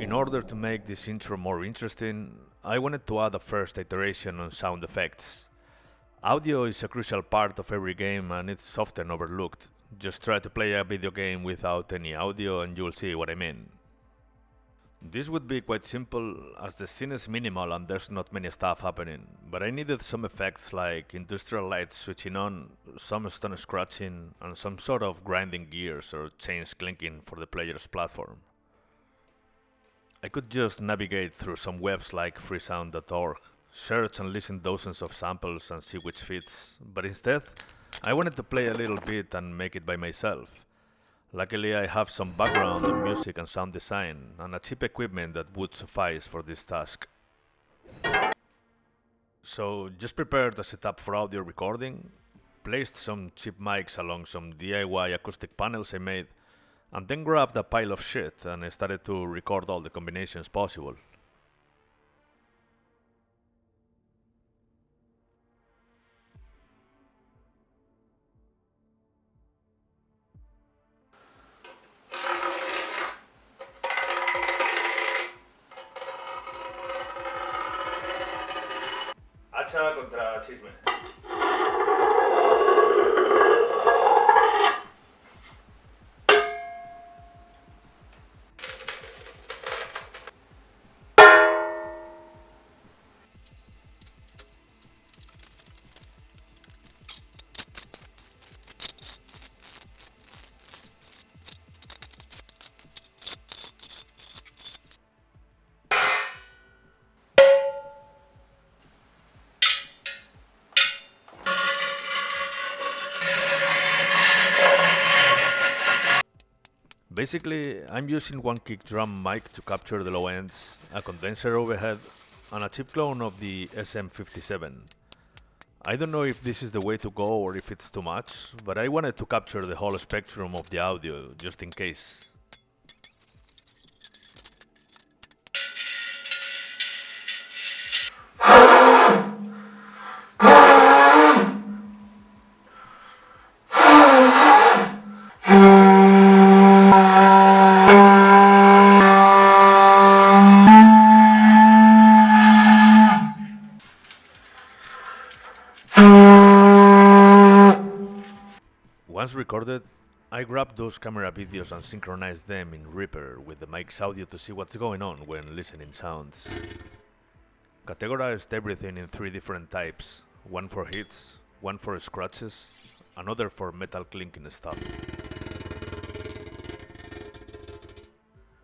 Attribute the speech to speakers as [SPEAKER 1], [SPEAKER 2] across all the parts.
[SPEAKER 1] In order to make this intro more interesting, I wanted to add a first iteration on sound effects. Audio is a crucial part of every game and it's often overlooked. Just try to play a video game without any audio and you'll see what I mean. This would be quite simple as the scene is minimal and there's not many stuff happening, but I needed some effects like industrial lights switching on, some stone scratching, and some sort of grinding gears or chains clinking for the player's platform. I could just navigate through some webs like freesound.org, search and listen dozens of samples and see which fits, but instead, I wanted to play a little bit and make it by myself. Luckily, I have some background in music and sound design, and a cheap equipment that would suffice for this task. So, just prepared a setup for audio recording, placed some cheap mics along some DIY acoustic panels I made, and then grabbed a pile of shit and I started to record all the combinations possible. Hacha contra chisme. Basically, I'm using one kick drum mic to capture the low ends, a condenser overhead, and a cheap clone of the SM57. I don't know if this is the way to go or if it's too much, but I wanted to capture the whole spectrum of the audio, just in case. Once recorded, I grabbed those camera videos and synchronized them in Reaper with the mic's audio to see what's going on when listening sounds. Categorized everything in 3 different types, one for hits, one for scratches, another for metal clinking stuff.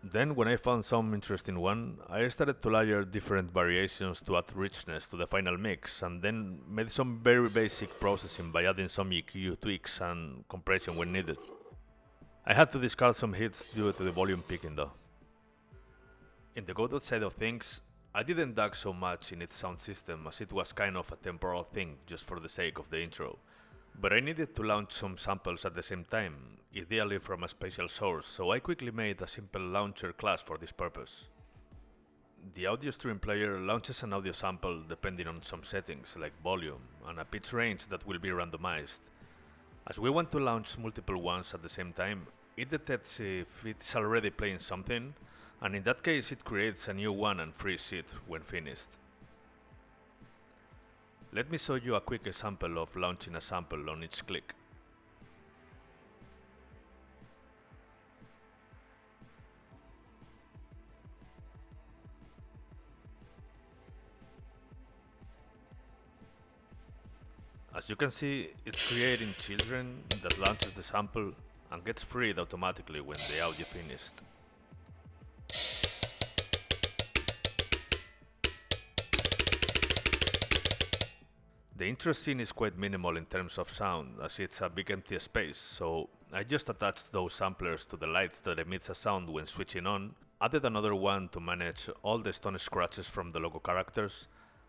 [SPEAKER 1] Then when I found some interesting one, I started to layer different variations to add richness to the final mix, and then made some very basic processing by adding some EQ tweaks and compression when needed. I had to discard some hits due to the volume peaking though. In the Godot side of things, I didn't dig so much in its sound system as it was kind of a temporal thing just for the sake of the intro. But I needed to launch some samples at the same time, ideally from a spatial source, so I quickly made a simple launcher class for this purpose. The audio stream player launches an audio sample depending on some settings like volume and a pitch range that will be randomized. As we want to launch multiple ones at the same time, it detects if it's already playing something, and in that case it creates a new one and frees it when finished. Let me show you a quick example of launching a sample on each click. As you can see, it's creating children that launches the sample and gets freed automatically when the audio finished. The intro scene is quite minimal in terms of sound, as it's a big empty space, so I just attached those samplers to the light that emits a sound when switching on, added another one to manage all the stone scratches from the logo characters,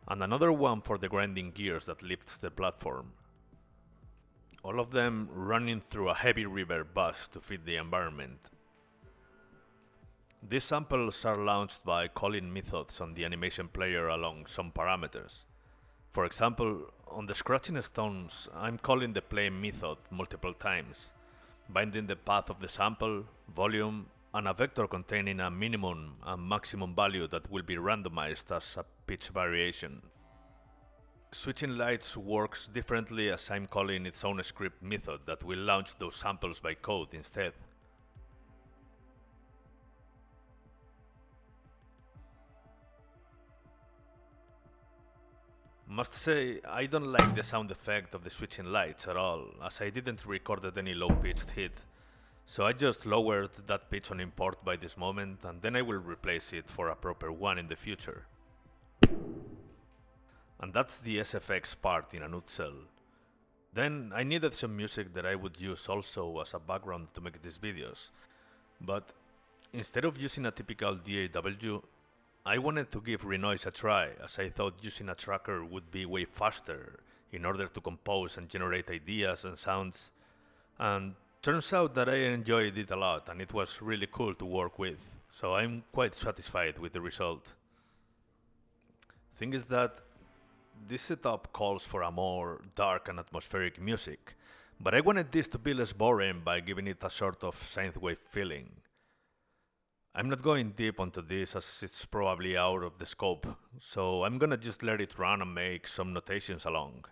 [SPEAKER 1] and another one for the grinding gears that lifts the platform. all of them running through a heavy reverb bus to fit the environment. These samples are launched by calling methods on the animation player along some parameters. For example, on the scratching stones, I'm calling the play method multiple times, binding the path of the sample, volume, and a vector containing a minimum and maximum value that will be randomized as a pitch variation. Switching lights works differently as I'm calling its own script method that will launch those samples by code instead. Must say, I don't like the sound effect of the switching lights at all, as I didn't record any low-pitched hit, so I just lowered that pitch on import by this moment and then I will replace it for a proper one in the future. And that's the SFX part in a nutshell. Then I needed some music that I would use also as a background to make these videos, but instead of using a typical DAW, I wanted to give Renoise a try, as I thought using a tracker would be way faster in order to compose and generate ideas and sounds, and turns out that I enjoyed it a lot and it was really cool to work with, so I'm quite satisfied with the result. Thing is that this setup calls for a more dark and atmospheric music, but I wanted this to be less boring by giving it a sort of synthwave feeling. I'm not going deep onto this as it's probably out of the scope, so I'm gonna just let it run and make some notations along.